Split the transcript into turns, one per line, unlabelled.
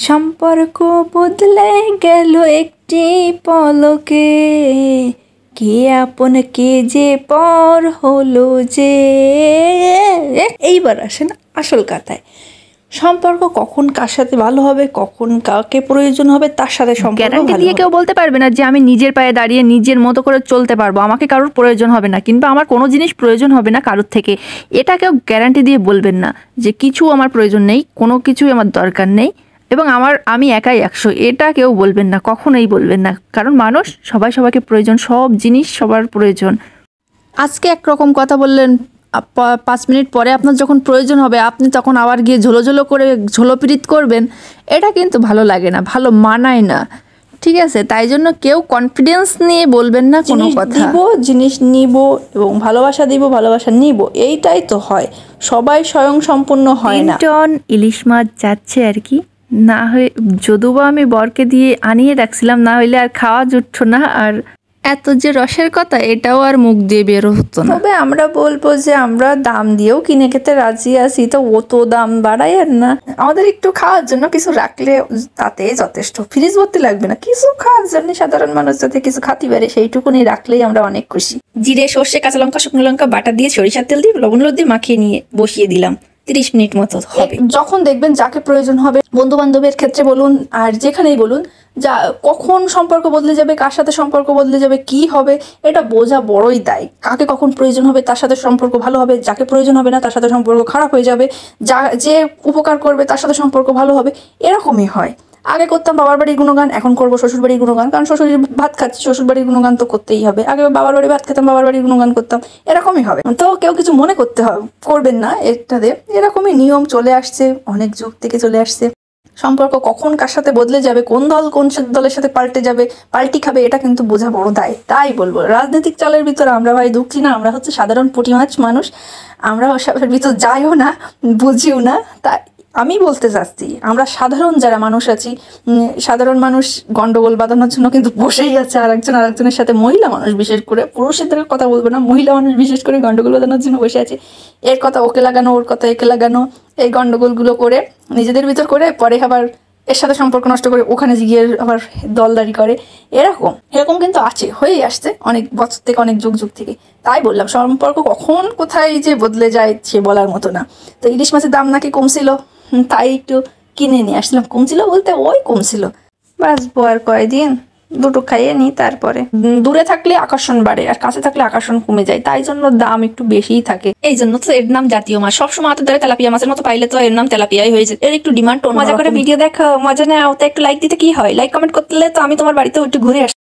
সম্পর্ক বদলে গেল একটি পলকে, কে আপন কে যে পর হলো যে। এইবার আসেন আসল কথায়, সম্পর্ক কখন কার সাথে ভালো হবে, কখন কাকে প্রয়োজন হবে তার সাথে সম্পর্ক
গ্যারান্টি
ভালো
দিয়ে
হবে।
কেউ বলতে পারবে না যে আমি নিজের পায়ে দাঁড়িয়ে নিজের মতো করে চলতে পারবো, আমাকে কারোর প্রয়োজন হবে না, কিংবা আমার কোনো জিনিস প্রয়োজন হবে না কারোর থেকে। এটা কেউ গ্যারান্টি দিয়ে বলবেন না যে কিছু আমার প্রয়োজন নেই, কোনো কিছুই আমার দরকার নেই এবং আমি একাই 100, এটা কেউ বলবেন না, কখনোই বলবেন না। কারণ মানুষ সবাই সবাইকে প্রয়োজন, সব জিনিস সবার প্রয়োজন। আজকে একরকম কথা বললেন, 5 মিনিট পরে আপনার যখন প্রয়োজন হবে আপনি তখন আবার গিয়ে ঝোলো করে ঝোলোপিরিত করবেন, এটা কিন্তু ভালো লাগে না, ভালো মানায় না, ঠিক আছে? তাই জন্য কেউ কনফিডেন্স নিয়ে বলবেন না কোনো কথা।
দিব জিনিস নিব এবং ভালোবাসা দিব ভালোবাসা নিব, এইটাই তো হয়। সবাই স্বয়ং সম্পূর্ণ হয় না।
3 টন ইলিশ মাছ যাচ্ছে আর কি, না হয়ে যদিও আমি বরকে দিয়ে আনিয়ে রাখছিলাম, না হইলে আর খাওয়া জুটতো না, আর এত যে রসের কথা এটাও আর মুখ দিয়ে বের হতো না।
তবে আমরা বলবো যে আমরা দাম দিয়েও কিনে খেতে রাজি আছি, তো অত দাম বাড়াই আর না, আমাদের একটু খাওয়ার জন্য কিছু রাখলে তাতে যথেষ্ট। ফ্রিজ ভর্তি লাগবে না, কিছু খাওয়ার জন্য সাধারণ মানুষ যাতে কিছু খাতে পারে সেইটুকুনি রাখলেই আমরা অনেক খুশি। জিরে, সর্ষে, কাঁচা লঙ্কা, শুকনো লঙ্কা বাটা দিয়ে সরিষার তেল দিয়ে লবণ দিয়ে মাখিয়ে নিয়ে বসিয়ে দিলাম, 30 মিনিট মতো হবে। যখন দেখবেন যাকে প্রয়োজন হবে, বন্ধু বান্ধবের ক্ষেত্রে বলুন আর যেখানেই বলুন, যা কখন সম্পর্ক বদলে যাবে, কার সাথে সম্পর্ক বদলে যাবে, কি হবে এটা বোঝা বড়ই দায়। কাকে কখন প্রয়োজন হবে তার সাথে সম্পর্ক ভালো হবে, যাকে প্রয়োজন হবে না তার সাথে সম্পর্ক খারাপ হয়ে যাবে, যে উপকার করবে তার সাথে সম্পর্ক ভালো হবে, এরকমই হয়। আগে করতাম বাবার বাড়ির গুণগান, এখন করবো শ্বশুর বাড়ির গুণগান, কারণ শ্বশুরের ভাত খাচ্ছি, শ্বশুর বাড়ির গুণগান তো করতেই হবে। আগে বাবার বাড়ি ভাত খেতাম, বাবার বাড়ির গুণগান করতাম, এরকমই হবে। তো কেউ কিছু মনে করবেন না এটাতে, এরকমই নিয়ম চলে আসছে, অনেক যুগ থেকে চলে আসছে। সম্পর্ক কখন কার সাথে বদলে যাবে, কোন দল কোন দলের সাথে পাল্টে যাবে, পাল্টি খাবে, এটা কিন্তু বোঝা বড় দায়। তাই বলবো রাজনৈতিক চালের ভিতরে আমরা ভাই ঢুকছি না, আমরা হচ্ছে সাধারণ পুঁটি মাছ মানুষ, আমরা ওসবের ভিতর যাইও না, বুঝিও না। তাই আমি বলতে চাচ্ছি, আমরা সাধারণ যারা মানুষ আছি, সাধারণ মানুষ গন্ডগোল বাঁধানোর জন্য কিন্তু বসেই আছে আরেকজনের সাথে। মহিলা মানুষ বিশেষ করে, পুরুষদের কথা বলবো না, মহিলা মানুষ বিশেষ করে গন্ডগোল বাঁধানোর জন্য বসে আছে। এর কথা ওকে লাগানো, ওর কথা একে লাগানো, এই গন্ডগোলগুলো করে নিজেদের ভিতর করে, পরে আবার এর সাথে সম্পর্ক নষ্ট করে ওখানে গিয়ে আবার দলদারি করে। এরকম কিন্তু আছে, হয়েই আসছে অনেক বছর থেকে, অনেক যুগ থেকে। তাই বললাম সম্পর্ক কখন কোথায় যে বদলে যায় সে বলার মতো না। তো ইলিশ মাছের দাম নাকি কমছিল, তাই একটু কিনে নিয়ে আসলাম। কমছিল বলতে ওই কমছিল, বাঁচবো আর কয়দিন, দুটো খাইয়ে নিই। তারপরে দূরে থাকলে আকর্ষণ বাড়ে আর কাছে থাকলে আকর্ষণ কমে যায়, তাই জন্য দাম একটু বেশিই থাকে। এই জন্য তো এর নাম জাতীয় মাছ। সবসময় হাতের ধরে তেলাপিয়া মাছের মতো পাইলে তো এর নাম তেলাপিয়াই হয়েছে। এর একটু ডিমান্ড। মজা করে ভিডিও দেখো, মজা নেও, তো একটু লাইক দিতে কি হয়, লাইক কমেন্ট করলে তো আমি তোমার বাড়িতে একটু ঘুরে আসি।